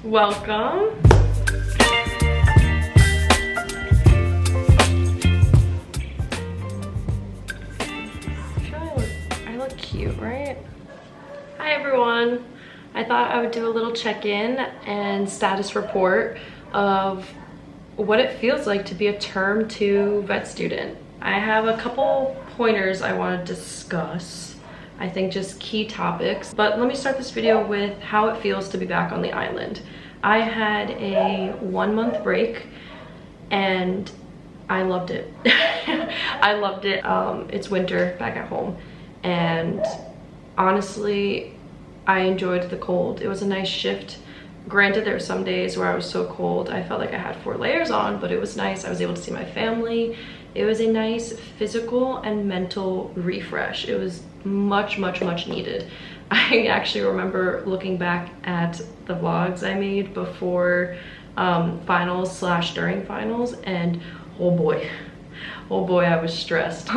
Welcome. I look cute, right? Hi everyone. I thought I would do a little check-in and status report of what it feels like to be a term 2 vet student. I have a couple pointers I want to discuss. I think just key topics, but let me start this video with how it feels to be back on the island. I had a 1-month break and I loved it. I loved it. It's winter back at home and honestly I enjoyed the cold. It was a nice shift. Granted, there were some days where I was so cold I felt like I had 4 layers on, but it was nice. I was able to see my family. It was a nice physical and mental refresh. It was much needed. I actually remember looking back at the vlogs I made before finals / during finals, and oh boy, I was stressed.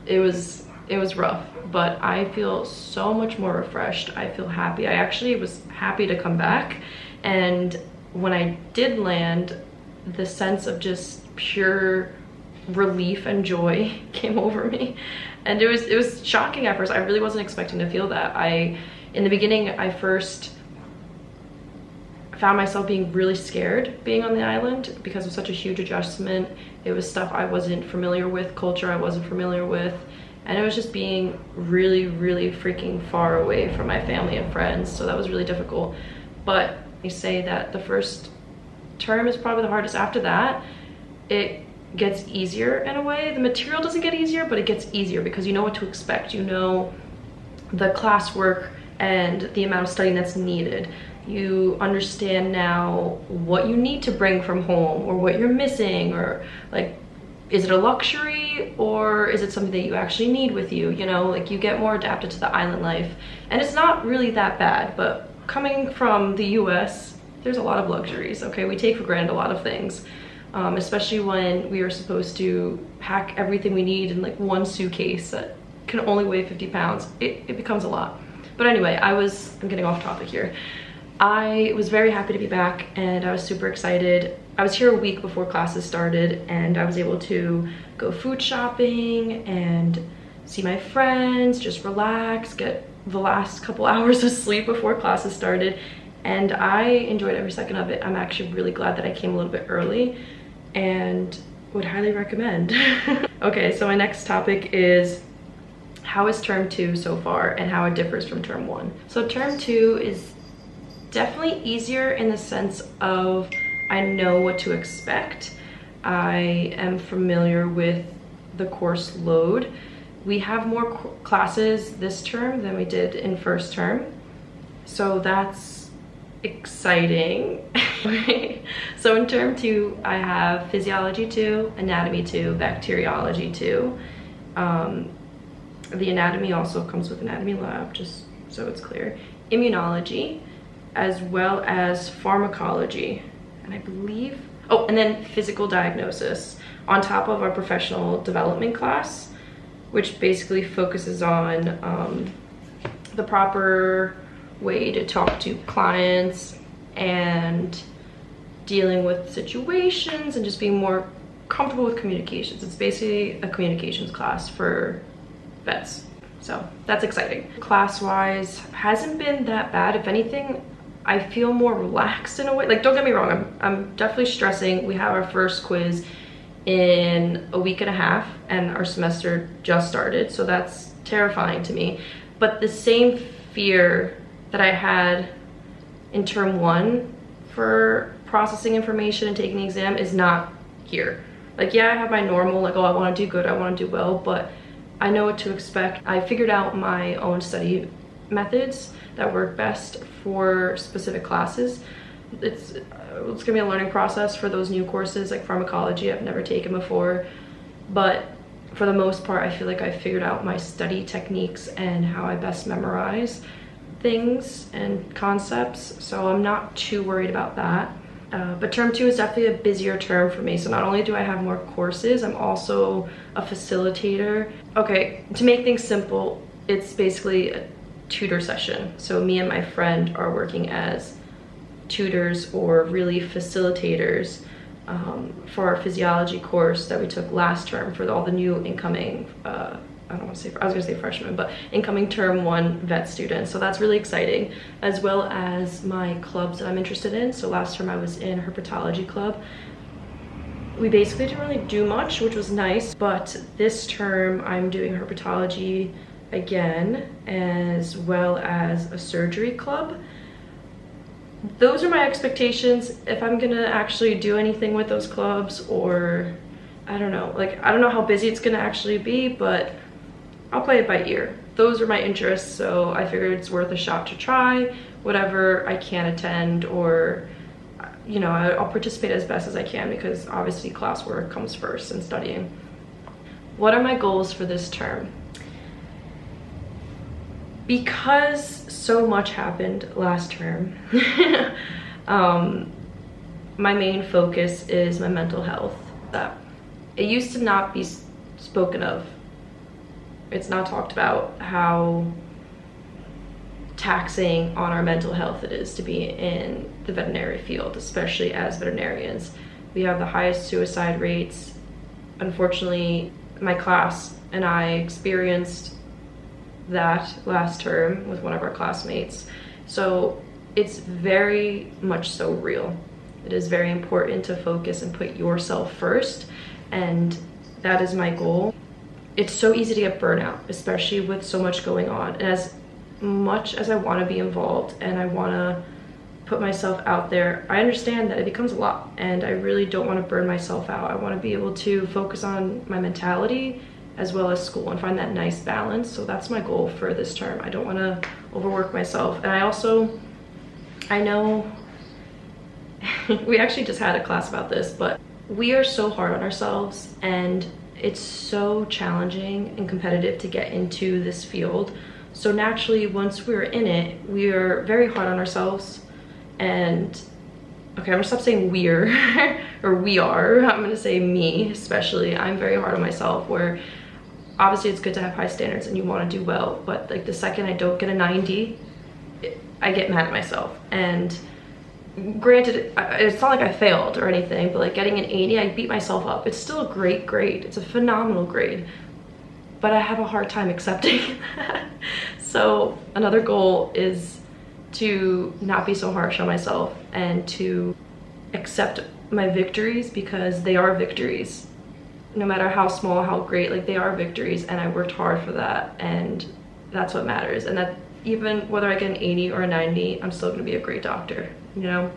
It was rough, but I feel so much more refreshed. I feel happy. I actually was happy to come back, and when I did land, the sense of just pure relief and joy came over me, and it was shocking at first. I really wasn't expecting to feel that. In the beginning, I first found myself being really scared being on the island because it was such a huge adjustment. It was stuff I wasn't familiar with, culture I wasn't familiar with, and it was just being really freaking far away from my family and friends, so that was really difficult. But I say that the first term is probably the hardest. After that, it gets easier in a way. The material doesn't get easier, but it gets easier because you know what to expect. You know the classwork and the amount of studying that's needed. You understand now what you need to bring from home or what you're missing, or like, is it a luxury or is it something that you actually need with you? You know, like you get more adapted to the island life, and it's not really that bad. But coming from the US, there's a lot of luxuries, okay? We take for granted a lot of things. Especially when we are supposed to pack everything we need in like one suitcase that can only weigh 50 pounds. It becomes a lot. But anyway, I'm getting off topic here. I was very happy to be back and I was super excited. I was here a week before classes started and I was able to go food shopping and see my friends, just relax, get the last couple hours of sleep before classes started, and I enjoyed every second of it. I'm actually really glad that I came a little bit early and would highly recommend. Okay, so my next topic is how is term 2 so far and how it differs from term 1. So term 2 is definitely easier in the sense of I know what to expect. I am familiar with the course load. We have more classes this term than we did in first term, so that's exciting. So in term 2, I have physiology 2, anatomy 2, bacteriology 2. The anatomy also comes with anatomy lab, just so it's clear. Immunology, as well as pharmacology, and I believe, oh, and then physical diagnosis on top of our professional development class, which basically focuses on the proper way to talk to clients and dealing with situations and just being more comfortable with communications. It's basically a communications class for vets, so that's exciting. Class-wise, hasn't been that bad. If anything, I feel more relaxed in a way. Like, don't get me wrong, I'm definitely stressing. We have our first quiz in a week and a half and our semester just started, so that's terrifying to me. But the same fear that I had in term 1 for processing information and taking the exam is not here. Like, yeah, I have my normal, like, oh, I want to do good, I want to do well, but I know what to expect. I figured out my own study methods that work best for specific classes. It's gonna be a learning process for those new courses like pharmacology I've never taken before, but for the most part I feel like I figured out my study techniques and how I best memorize things and concepts, so I'm not too worried about that. But term 2 is definitely a busier term for me, so not only do I have more courses, I'm also a facilitator. Okay, to make things simple, it's basically a tutor session. So me and my friend are working as tutors or really facilitators for our physiology course that we took last term for all the new incoming, I don't want to say, I was going to say freshmen, but incoming term 1 vet students. So that's really exciting, as well as my clubs that I'm interested in. So last term I was in herpetology club. We basically didn't really do much, which was nice, but this term I'm doing herpetology again, as well as a surgery club. Those are my expectations. If I'm gonna actually do anything with those clubs, or I don't know, like I don't know how busy it's gonna actually be, but I'll play it by ear. Those are my interests, so I figured it's worth a shot to try whatever I can attend, or you know, I'll participate as best as I can, because obviously classwork comes first and studying. What are my goals for this term? Because so much happened last term, my main focus is my mental health. It used to not be spoken of. It's not talked about how taxing on our mental health it is to be in the veterinary field, especially as veterinarians. We have the highest suicide rates. Unfortunately, my class and I experienced that last term with one of our classmates. So it's very much so real. It is very important to focus and put yourself first, and that is my goal. It's so easy to get burnout, especially with so much going on. And as much as I want to be involved and I want to put myself out there, I understand that it becomes a lot, and I really don't want to burn myself out. I want to be able to focus on my mentality as well as school and find that nice balance. So that's my goal for this term. I don't want to overwork myself. And I know we actually just had a class about this, but we are so hard on ourselves, and it's so challenging and competitive to get into this field. So naturally, once we're in it, we are very hard on ourselves. And okay, I'm gonna stop saying we're or we are. I'm gonna say me, especially. I'm very hard on myself, where obviously it's good to have high standards and you want to do well, but like the second I don't get a 90, I get mad at myself. And granted, it's not like I failed or anything, but like getting an 80, I beat myself up. It's still a great grade. It's a phenomenal grade, but I have a hard time accepting that. So another goal is to not be so harsh on myself and to accept my victories, because they are victories. No matter how small, how great, like they are victories, and I worked hard for that, and that's what matters. And that even whether I get an 80 or a 90, I'm still gonna be a great doctor, you know?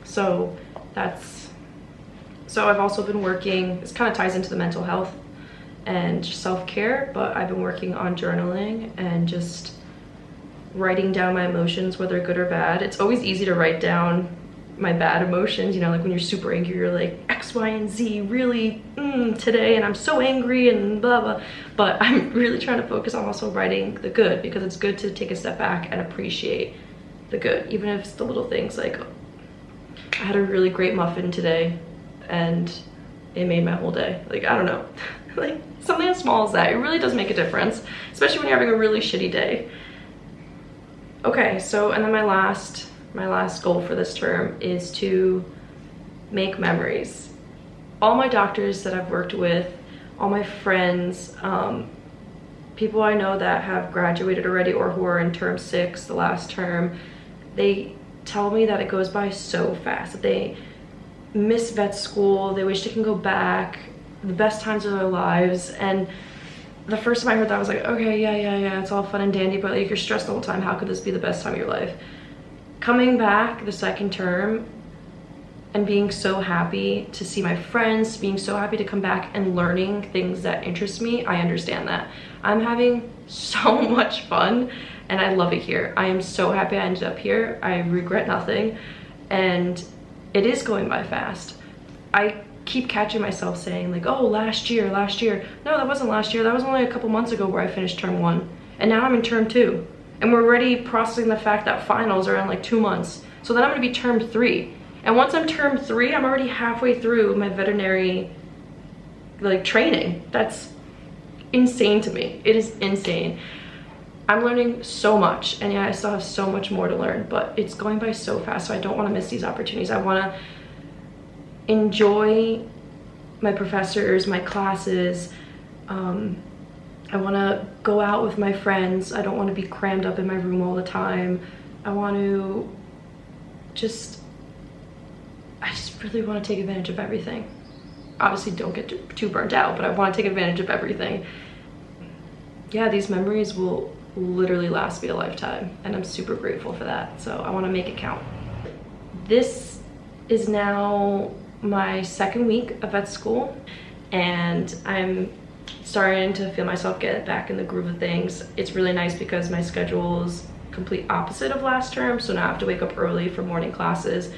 So I've also been working, this kind of ties into the mental health and self-care, but I've been working on journaling and just writing down my emotions, whether good or bad. It's always easy to write down my bad emotions, you know, like when you're super angry, you're like X, Y, and Z really today, and I'm so angry and blah blah. But I'm really trying to focus on also writing the good, because it's good to take a step back and appreciate the good, even if it's the little things. Like I had a really great muffin today and it made my whole day. Like I don't know, like something as small as that, it really does make a difference, especially when you're having a really shitty day. Okay, so and then my last goal for this term is to make memories. All my doctors that I've worked with, all my friends, people I know that have graduated already or who are in term 6, the last term, they tell me that it goes by so fast, that they miss vet school, they wish they can go back, the best times of their lives. And the first time I heard that, I was like, okay, yeah, it's all fun and dandy, but like you're stressed the whole time. How could this be the best time of your life? Coming back the second term and being so happy to see my friends, being so happy to come back and learning things that interest me, I understand that. I'm having so much fun and I love it here. I am so happy I ended up here. I regret nothing, and it is going by fast. I keep catching myself saying like, oh, last year. No, that wasn't last year. That was only a couple months ago where I finished term 1, and now I'm in term 2. And we're already processing the fact that finals are in like 2 months. So then I'm gonna be term 3. And once I'm term 3, I'm already halfway through my veterinary like training. That's insane to me. It is insane. I'm learning so much, and yeah, I still have so much more to learn, but it's going by so fast, so I don't want to miss these opportunities. I want to enjoy my professors, my classes. I want to go out with my friends. I don't want to be crammed up in my room all the time. I just really want to take advantage of everything. Obviously don't get too burnt out, but I want to take advantage of everything. Yeah, these memories will literally last me a lifetime, and I'm super grateful for that. So I want to make it count. This is now my second week of vet school, and I'm starting to feel myself get back in the groove of things. It's really nice because my schedule is complete opposite of last term, so now I have to wake up early for morning classes.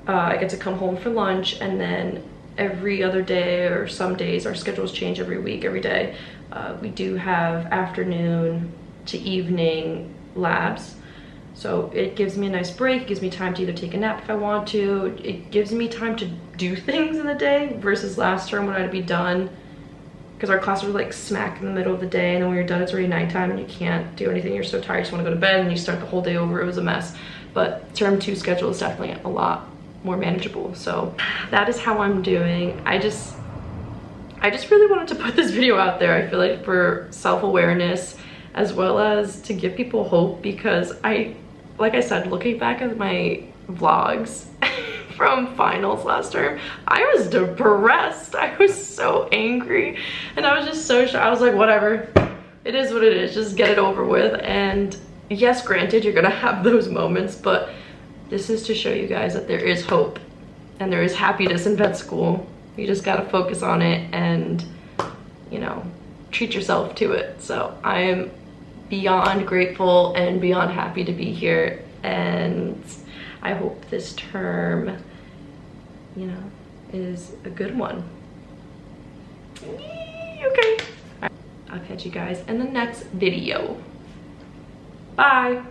I get to come home for lunch, and then every other day, or some days, our schedules change every week, every day. We do have afternoon to evening labs, so it gives me a nice break. It gives me time to either take a nap if I want to. It gives me time to do things in the day versus last term when I'd be done, because our classes were like smack in the middle of the day, and then when you're done it's already nighttime and you can't do anything. You're so tired, you just want to go to bed, and you start the whole day over. It was a mess. But term 2 schedule is definitely a lot more manageable. So that is how I'm doing. I just really wanted to put this video out there. I feel like for self-awareness, as well as to give people hope, because like I said, looking back at my vlogs from finals last term, I was depressed. I was so angry, and I was just so shocked. I was like, whatever, it is what it is, just get it over with. And yes, granted, you're gonna have those moments, but this is to show you guys that there is hope and there is happiness in vet school. You just gotta focus on it and, you know, treat yourself to it. So I am beyond grateful and beyond happy to be here, and I hope this term, you know, is a good one. Okay. I'll catch you guys in the next video. Bye.